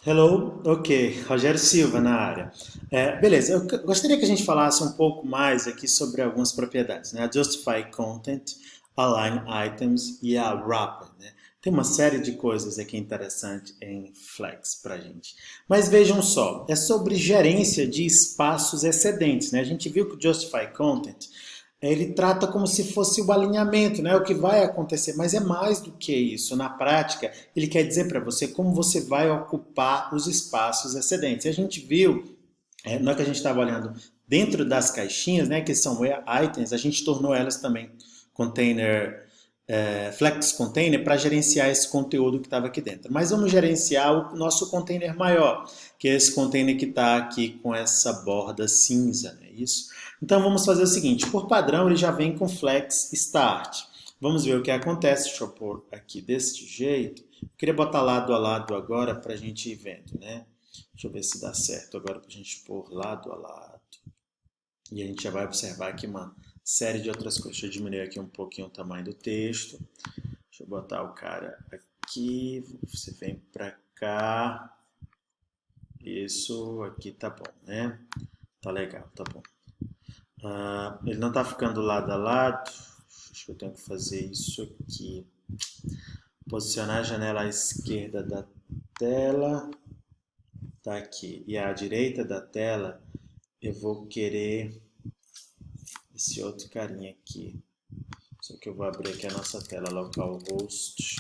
Hello, ok, Rogério Silva na área. Beleza, gostaria que a gente falasse um pouco mais aqui sobre algumas propriedades, né? A Justify Content, Align Items e a Wrapper, né? Tem uma série de coisas aqui interessantes em Flex para a gente. Mas vejam só, é sobre gerência de espaços excedentes, né? A gente viu que o Justify Content ele trata como se fosse o alinhamento, né? O que vai acontecer, mas é mais do que isso. Na prática, ele quer dizer para você como você vai ocupar os espaços excedentes. E a gente viu, na hora que a gente estava olhando dentro das caixinhas, né, que são items, a gente tornou elas também container, flex container para gerenciar esse conteúdo que estava aqui dentro. Mas vamos gerenciar o nosso container maior, que é esse container que está aqui com essa borda cinza, não é isso? Então vamos fazer o seguinte, por padrão ele já vem com flex start. Vamos ver o que acontece, deixa eu pôr aqui desse jeito. Eu queria botar lado a lado agora para a gente ir vendo, né? Deixa eu ver se dá certo agora para a gente pôr lado a lado. E a gente já vai observar aqui uma série de outras coisas. Deixa eu diminuir aqui um pouquinho o tamanho do texto. Deixa eu botar o cara aqui. Você vem para cá. Isso aqui tá bom, né? Tá legal, tá bom. Ele não está ficando lado a lado. Acho que eu tenho que fazer isso aqui. Posicionar a janela à esquerda da tela. Tá aqui. E à direita da tela, eu vou querer esse outro carinha aqui. Só que eu vou abrir aqui a nossa tela localhost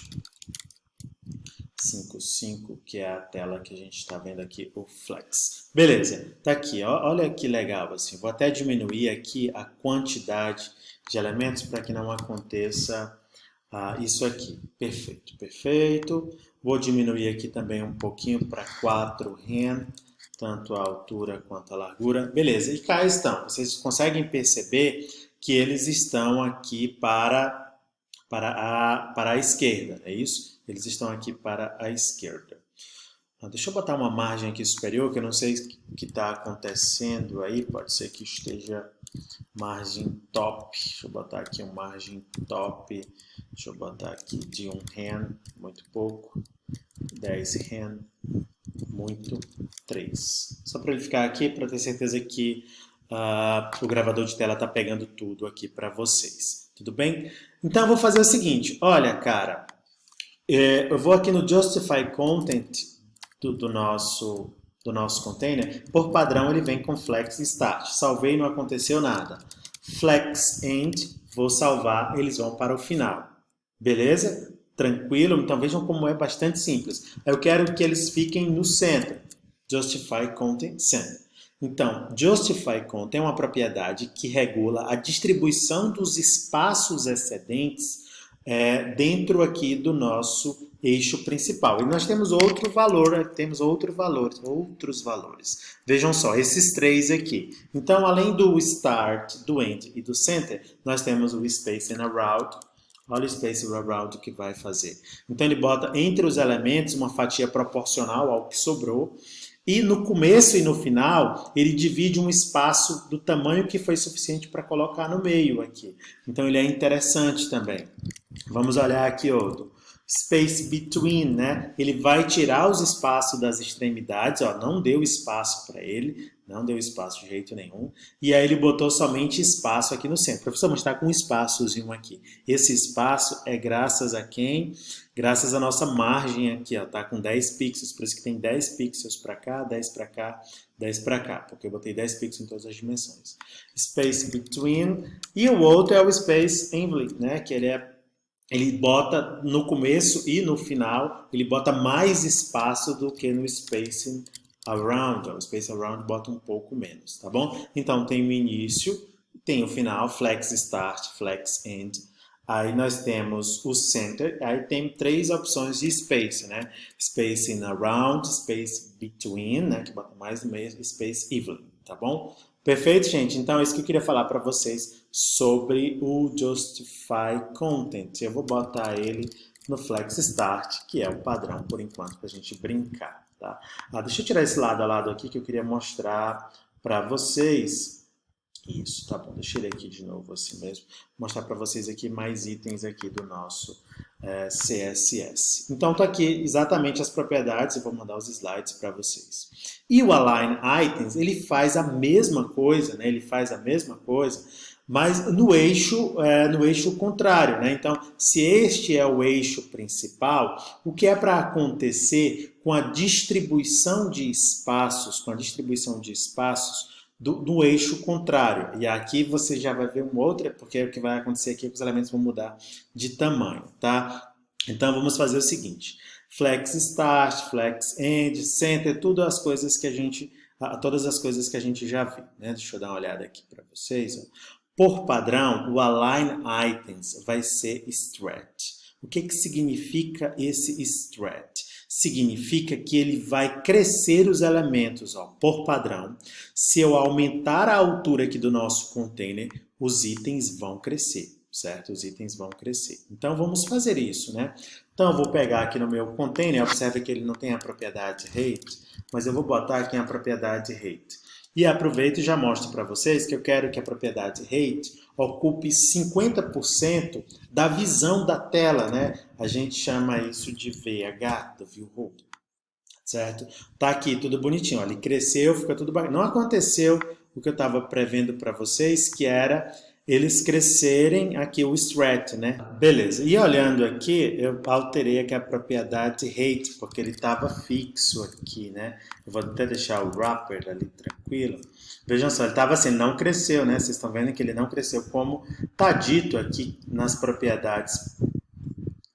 55, que é a tela que a gente está vendo aqui, o Flex. Beleza, tá aqui, ó, olha que legal, assim, vou até diminuir aqui a quantidade de elementos para que não aconteça isso aqui. Perfeito, perfeito. Vou diminuir aqui também um pouquinho para 4 rem, tanto a altura quanto a largura. Beleza, e cá estão. Vocês conseguem perceber que eles estão aqui para a esquerda, é isso? Eles estão aqui para a esquerda. Deixa eu botar uma margem aqui superior, que eu não sei o que está acontecendo aí. Pode ser que esteja margem top. Deixa eu botar aqui uma margem top. Deixa eu botar aqui de 1 rem, muito pouco. 10 rem, muito. 3. Só para ele ficar aqui, para ter certeza que o gravador de tela está pegando tudo aqui para vocês. Tudo bem? Então eu vou fazer o seguinte. Olha, cara, eu vou aqui no Justify Content do nosso container. Por padrão, ele vem com Flex Start. Salvei, não aconteceu nada. Flex End, vou salvar, eles vão para o final. Beleza? Tranquilo? Então vejam como é bastante simples. Eu quero que eles fiquem no center. Justify Content Center. Então, Justify Content é uma propriedade que regula a distribuição dos espaços excedentes dentro aqui do nosso eixo principal. E nós temos outro valor, outros valores. Vejam só, esses três aqui. Então, além do start, do end e do center, nós temos o space and around. Olha o space around que vai fazer. Então, ele bota entre os elementos uma fatia proporcional ao que sobrou. E no começo e no final, ele divide um espaço do tamanho que foi suficiente para colocar no meio aqui. Então, ele é interessante também. Vamos olhar aqui outro. Space between, né? Ele vai tirar os espaços das extremidades, ó, não deu espaço para ele, não deu espaço de jeito nenhum. E aí ele botou somente espaço aqui no centro. Professor, mas está com um espaçozinho aqui. Esse espaço é graças a quem? Graças à nossa margem aqui, ó, tá com 10 pixels, por isso que tem 10 pixels para cá, 10 para cá, 10 para cá, porque eu botei 10 pixels em todas as dimensões. Space between, e o outro é o space envelope, né, que ele bota no começo e no final, ele bota mais espaço do que no Space Around. O Space Around bota um pouco menos, tá bom? Então tem o início, tem o final, Flex Start, Flex End. Aí nós temos o Center, aí tem três opções de Space, né? Space in Around, Space Between, né? Que bota mais no meio, Space Even, tá bom? Perfeito, gente? Então é isso que eu queria falar para vocês sobre o Justify Content. Eu vou botar ele no Flex Start, que é o padrão por enquanto para a gente brincar. Tá? Deixa eu tirar esse lado a lado aqui que eu queria mostrar para vocês Isso, tá bom. Deixa ele aqui de novo assim mesmo. Vou mostrar para vocês aqui mais itens aqui do nosso CSS. Então tá aqui exatamente as propriedades, eu vou mandar os slides para vocês. E o Align Items, ele faz a mesma coisa, né? Ele faz a mesma coisa, mas no eixo contrário, né? Então, se este é o eixo principal, o que é para acontecer com a distribuição de espaços, do eixo contrário. E aqui você já vai ver uma outra, porque o que vai acontecer aqui é que os elementos vão mudar de tamanho, tá? Então vamos fazer o seguinte: flex start, flex end, center, todas as coisas que a gente já viu, né? Deixa eu dar uma olhada aqui para vocês. Ó. Por padrão, o align items vai ser stretch. O que significa esse stretch? Significa que ele vai crescer os elementos, ó, por padrão. Se eu aumentar a altura aqui do nosso container, os itens vão crescer, certo? Os itens vão crescer. Então, vamos fazer isso, né? Então, eu vou pegar aqui no meu container, observe que ele não tem a propriedade height, mas eu vou botar aqui a propriedade height. E aproveito e já mostro para vocês que eu quero que a propriedade height ocupe 50% da visão da tela, né? A gente chama isso de VH, do View Holder, certo? Tá aqui tudo bonitinho, ó, ele cresceu, fica tudo bacana. Não aconteceu o que eu estava prevendo para vocês, que era eles crescerem aqui o stretch, né? Beleza, e olhando aqui, eu alterei aqui a propriedade height, porque ele estava fixo aqui, né? Eu vou até deixar o wrapper ali tranquilo. Vejam só, ele estava assim, não cresceu, né? Vocês estão vendo que ele não cresceu, como está dito aqui nas propriedades,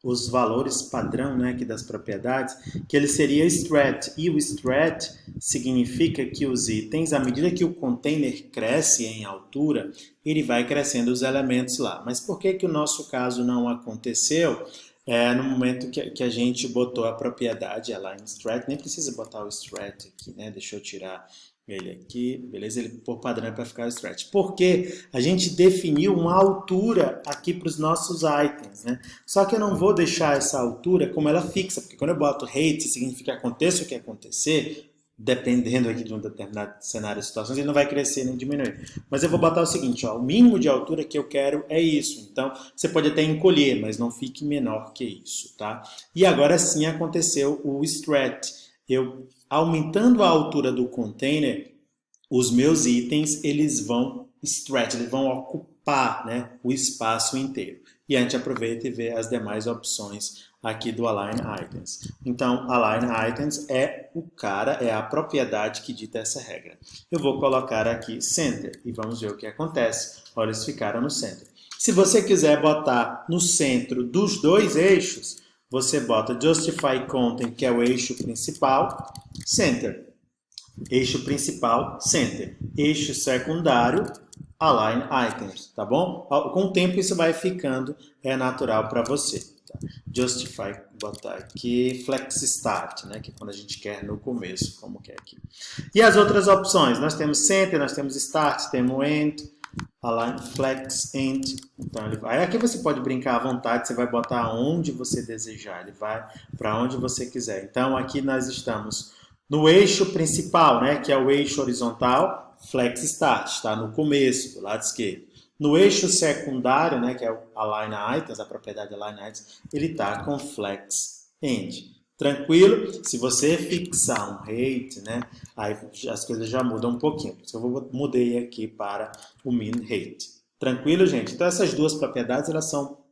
os valores padrão, né, aqui das propriedades, que ele seria stretch. E o stretch significa que os itens, à medida que o container cresce em altura, ele vai crescendo os elementos lá. Mas por que o nosso caso não aconteceu? No momento que a gente botou a propriedade lá em stretch, nem precisa botar o stretch aqui, né? Deixa eu tirar ele aqui, beleza? Ele por padrão é para ficar o stretch. Porque a gente definiu uma altura aqui para os nossos itens, né? Só que eu não vou deixar essa altura como ela fixa, porque quando eu boto height, significa que aconteça o que acontecer, dependendo aqui de um determinado cenário de situações, ele não vai crescer nem diminuir. Mas eu vou botar o seguinte, ó, o mínimo de altura que eu quero é isso. Então, você pode até encolher, mas não fique menor que isso, tá? E agora sim aconteceu o stretch. Eu aumentando a altura do container, os meus itens eles vão stretch, eles vão ocupar, né, o espaço inteiro. E a gente aproveita e vê as demais opções aqui do Align Items. Então, Align Items é a propriedade que dita essa regra. Eu vou colocar aqui Center e vamos ver o que acontece. Olha, eles ficaram no centro. Se você quiser botar no centro dos dois eixos, você bota Justify Content, que é o eixo principal, Center. Eixo principal, Center. Eixo secundário, Align Items, tá bom? Com o tempo isso vai ficando natural para você. Tá? Justify, botar aqui, Flex Start, né? Que é quando a gente quer no começo, como que é aqui. E as outras opções? Nós temos Center, nós temos Start, temos End, Align, Flex, End. Então ele vai. Aqui você pode brincar à vontade, você vai botar onde você desejar, ele vai para onde você quiser. Então aqui nós estamos no eixo principal, né, que é o eixo horizontal, Flex Start, está no começo, do lado esquerdo. No eixo secundário, né, que é o Align Items, a propriedade Align Items, ele está com Flex End. Tranquilo? Se você fixar um height, né, aí as coisas já mudam um pouquinho. Por isso eu mudei aqui para o min height. Tranquilo, gente? Então essas duas propriedades, elas são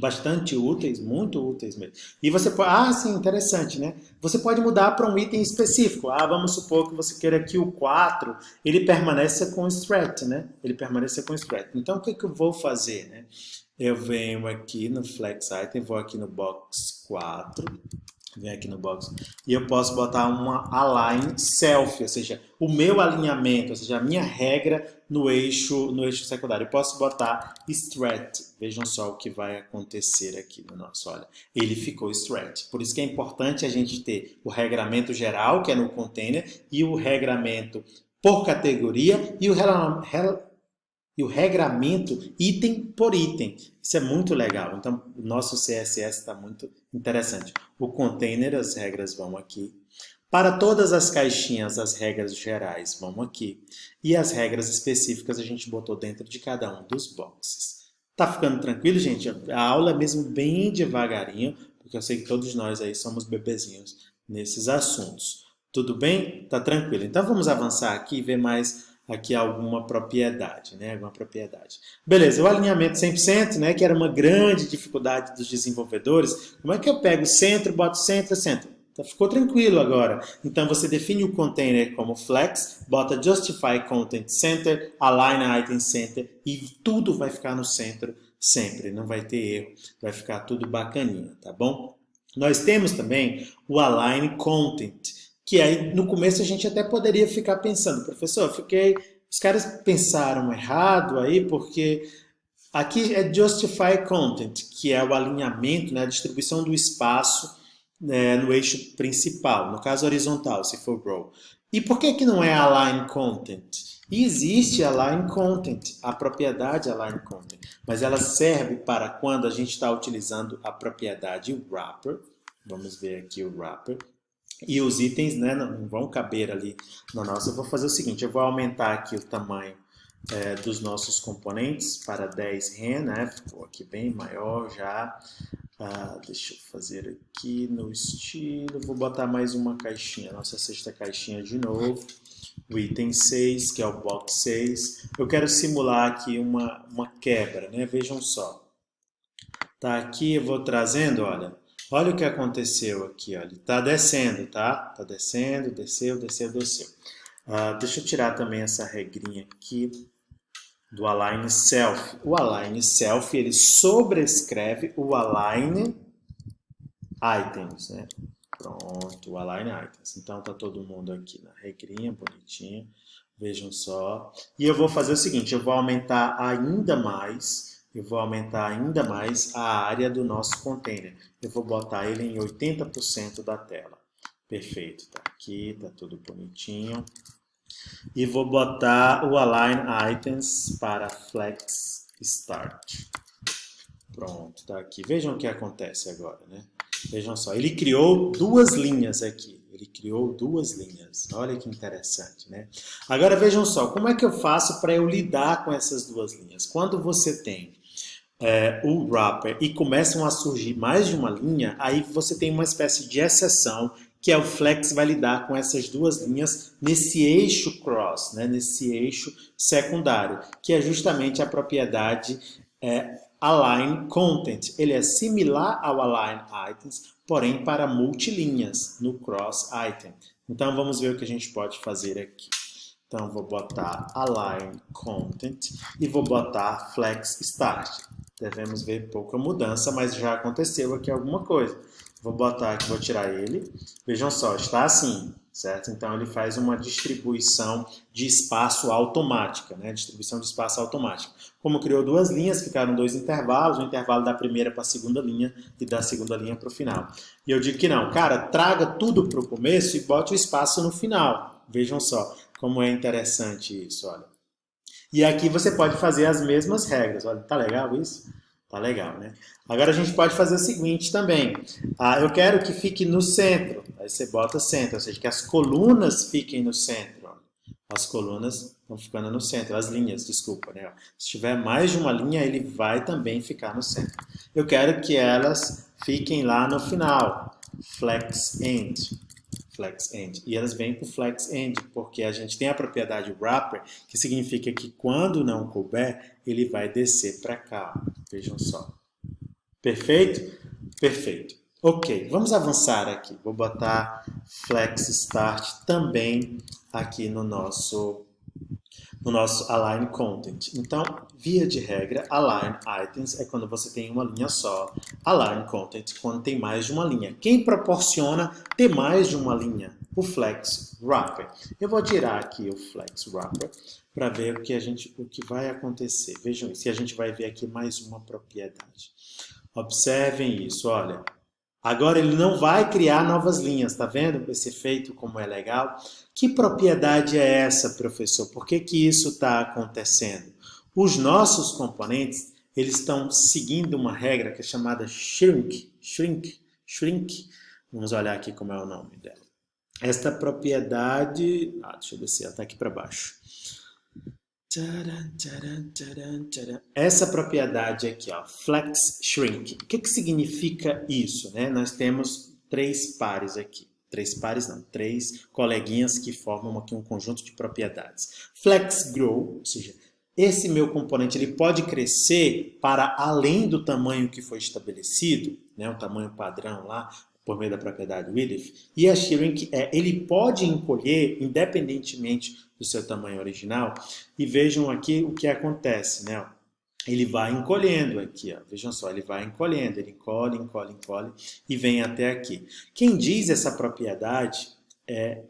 bastante úteis, muito úteis mesmo. E você pode, sim, interessante, né? Você pode mudar para um item específico. Vamos supor que você queira que o 4, ele permaneça com stretch, né? Ele permaneça com stretch. Então, o que eu vou fazer, né? Eu venho aqui no Flex Item, vou aqui no Box 4, venho aqui no box, e eu posso botar uma align self, ou seja, o meu alinhamento, ou seja, a minha regra no eixo secundário. Eu posso botar stretch. Vejam só o que vai acontecer aqui no nosso, olha, ele ficou stretch. Por isso que é importante a gente ter o regramento geral, que é no container, e o regramento por categoria, e o regramento item por item. Isso é muito legal. Então, o nosso CSS está muito interessante. O container, as regras vão aqui. Para todas as caixinhas, as regras gerais vão aqui. E as regras específicas a gente botou dentro de cada um dos boxes. Tá ficando tranquilo, gente? A aula é mesmo bem devagarinho, porque eu sei que todos nós aí somos bebezinhos nesses assuntos. Tudo bem? Tá tranquilo. Então vamos avançar aqui e ver mais aqui alguma propriedade, né? Alguma propriedade. Beleza, o alinhamento 100%, né? Que era uma grande dificuldade dos desenvolvedores. Como é que eu pego centro, boto centro, centro? Então, ficou tranquilo agora. Então você define o container como flex, bota justify content center, align item center e tudo vai ficar no centro sempre. Não vai ter erro, vai ficar tudo bacaninha, tá bom? Nós temos também o align content, que aí no começo a gente até poderia ficar pensando, professor, os caras pensaram errado aí porque aqui é justify content, que é o alinhamento, né, a distribuição do espaço no eixo principal, no caso horizontal, se for row. E por que não é align content? Existe align content, a propriedade align content, mas ela serve para quando a gente está utilizando a propriedade wrapper. Vamos ver aqui o wrapper. E os itens, né, não vão caber ali na nossa. Eu vou fazer o seguinte, eu vou aumentar aqui o tamanho dos nossos componentes para 10 ren, né? Ficou aqui bem maior já. Deixa eu fazer aqui no estilo, vou botar mais uma caixinha, nossa sexta caixinha de novo, o item 6, que é o box 6. Eu quero simular aqui uma quebra, né? Vejam só. Tá aqui, eu vou trazendo, olha o que aconteceu aqui, olha. Tá descendo, tá? Tá descendo, desceu, desceu, desceu. Deixa eu tirar também essa regrinha aqui do align self. O align self, ele sobrescreve o align items, né? Pronto, o align items. Então tá todo mundo aqui na regrinha, bonitinho. Vejam só. E eu vou fazer o seguinte, eu vou aumentar ainda mais a área do nosso container. Eu vou botar ele em 80% da tela. Perfeito, tá aqui, tá tudo bonitinho. E vou botar o Align Items para Flex Start. Pronto, tá aqui. Vejam o que acontece agora, né? Vejam só, ele criou duas linhas aqui. Ele criou duas linhas. Olha que interessante, né? Agora vejam só, como é que eu faço para eu lidar com essas duas linhas? Quando você tem o wrapper e começam a surgir mais de uma linha, aí você tem uma espécie de exceção, que é o flex vai lidar com essas duas linhas nesse eixo cross, né, nesse eixo secundário, que é justamente a propriedade align content. Ele é similar ao align items, porém para multilinhas no cross item. Então vamos ver o que a gente pode fazer aqui. Então vou botar align content e vou botar flex start. Devemos ver pouca mudança, mas já aconteceu aqui alguma coisa. Vou botar aqui, vou tirar ele. Vejam só, está assim, certo? Então ele faz uma distribuição de espaço automática, né? Distribuição de espaço automática. Como criou duas linhas, ficaram dois intervalos, o intervalo da primeira para a segunda linha e da segunda linha para o final. E eu digo que não, cara, traga tudo para o começo e bote o espaço no final. Vejam só como é interessante isso, olha. E aqui você pode fazer as mesmas regras. Olha, tá legal isso? Tá legal, né? Agora a gente pode fazer o seguinte também. Eu quero que fique no centro. Aí você bota centro, ou seja, que as colunas fiquem no centro. Ó. As colunas estão ficando no centro, as linhas, desculpa, né? Se tiver mais de uma linha, ele vai também ficar no centro. Eu quero que elas fiquem lá no final. Flex end. Flex end. E elas vêm para o flex end, porque a gente tem a propriedade wrapper, que significa que quando não couber, ele vai descer para cá. Vejam só. Perfeito? Perfeito. Ok, vamos avançar aqui. Vou botar flex start também aqui no nosso align content. Então, via de regra, align items é quando você tem uma linha só. Align content quando tem mais de uma linha. Quem proporciona ter mais de uma linha? O flex wrapper. Eu vou tirar aqui o flex wrapper para ver o que vai acontecer. Vejam isso. E a gente vai ver aqui mais uma propriedade. Observem isso, olha. Agora ele não vai criar novas linhas, tá vendo esse efeito como é legal? Que propriedade é essa, professor? Por que isso está acontecendo? Os nossos componentes, eles estão seguindo uma regra que é chamada shrink. Vamos olhar aqui como é o nome dela. esta propriedade... deixa eu descer, ela está aqui para baixo. Essa propriedade aqui, ó, flex shrink. O que significa isso, né? Nós temos três pares aqui. Três pares não, três coleguinhas que formam aqui um conjunto de propriedades. Flex grow, ou seja, esse meu componente ele pode crescer para além do tamanho que foi estabelecido, né, o tamanho padrão lá, por meio da propriedade width, e a shrink ele pode encolher independentemente do seu tamanho original, e vejam aqui o que acontece, né? Ele vai encolhendo aqui, ó. Vejam só, ele vai encolhendo, ele encolhe, encolhe, encolhe e vem até aqui. Quem diz essa propriedade,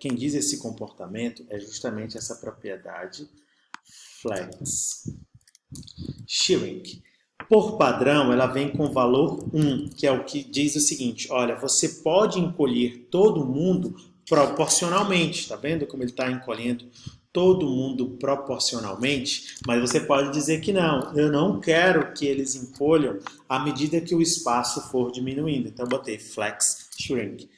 quem diz esse comportamento é justamente essa propriedade flex shrink. Por padrão, ela vem com valor 1, que é o que diz o seguinte, olha, você pode encolher todo mundo proporcionalmente, tá vendo como ele está encolhendo todo mundo proporcionalmente? Mas você pode dizer que não, eu não quero que eles encolham à medida que o espaço for diminuindo. Então, eu botei flex shrink.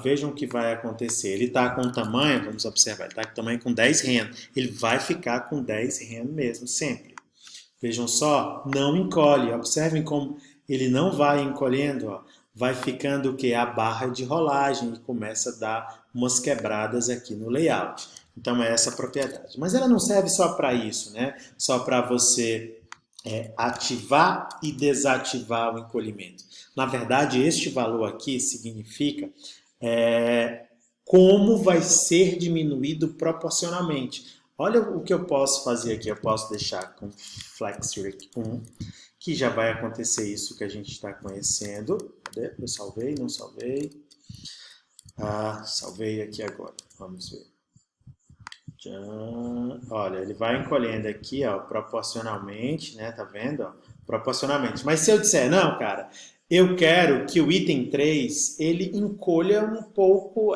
Vejam o que vai acontecer. Ele está com tamanho, vamos observar, ele está com tamanho com 10 rand. Ele vai ficar com 10 rand mesmo, sempre. Vejam só, não encolhe. Observem como ele não vai encolhendo, ó. Vai ficando o que? A barra de rolagem e começa a dar umas quebradas aqui no layout. Então é essa a propriedade. Mas ela não serve só para isso, né? Só para você ativar e desativar o encolhimento. Na verdade, este valor aqui significa como vai ser diminuído proporcionalmente. Olha o que eu posso fazer aqui. Eu posso deixar com flex shrink 1, que já vai acontecer isso que a gente está conhecendo. Cadê? Eu salvei, não salvei. Salvei aqui agora. Vamos ver. Olha, ele vai encolhendo aqui, ó, proporcionalmente, né? Tá vendo? Ó, proporcionalmente. Mas se eu disser, não, cara, eu quero que o item 3 ele encolha um pouco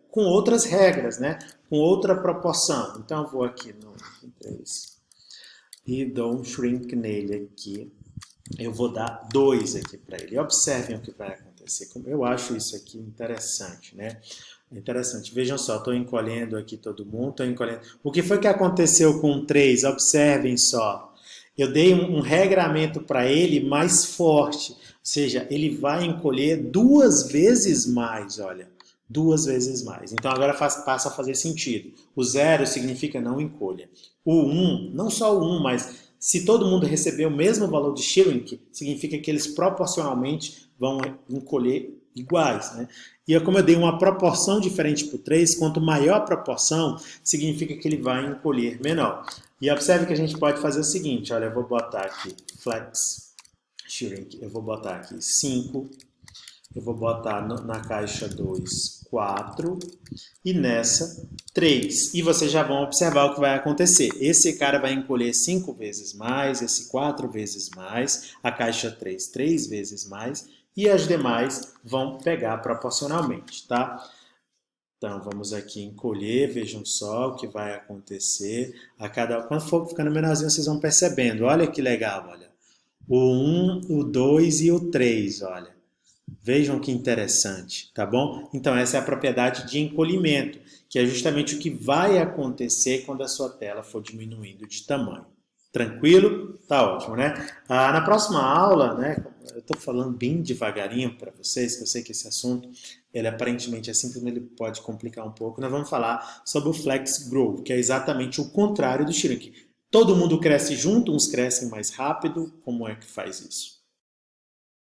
com outras regras, né? Com outra proporção. Então, eu vou aqui no item 3 e dou um shrink nele aqui. Eu vou dar 2 aqui para ele. Observem o que vai acontecer. Eu acho isso aqui interessante, né? Interessante. Vejam só, estou encolhendo aqui todo mundo, estou encolhendo. O que foi que aconteceu com o 3? Observem só. Eu dei um regramento para ele mais forte. Ou seja, ele vai encolher 2 vezes mais, olha. 2 vezes mais. Então agora passa a fazer sentido. O 0 significa não encolha. O 1, não só o 1, mas se todo mundo receber o mesmo valor de shrink, significa que eles proporcionalmente vão encolher iguais, né? E como eu dei uma proporção diferente para o 3, quanto maior a proporção, significa que ele vai encolher menor. E observe que a gente pode fazer o seguinte, olha, eu vou botar aqui flex shrink, eu vou botar aqui 5, eu vou botar na caixa 2, 4 e nessa 3. E vocês já vão observar o que vai acontecer. Esse cara vai encolher 5 vezes mais, esse 4 vezes mais, a caixa 3, 3 vezes mais, e as demais vão pegar proporcionalmente, tá? Então, vamos aqui encolher, vejam só o que vai acontecer. Quando for ficando menorzinho, vocês vão percebendo. Olha que legal, olha. O 1, o 2 e o 3, olha. Vejam que interessante, tá bom? Então, essa é a propriedade de encolhimento, que é justamente o que vai acontecer quando a sua tela for diminuindo de tamanho. Tranquilo? Tá ótimo, né? Na próxima aula, né, eu estou falando bem devagarinho para vocês, que eu sei que esse assunto, ele aparentemente é simples, mas ele pode complicar um pouco. Nós vamos falar sobre o Flex Grow, que é exatamente o contrário do Shrink. Todo mundo cresce junto, uns crescem mais rápido, como é que faz isso?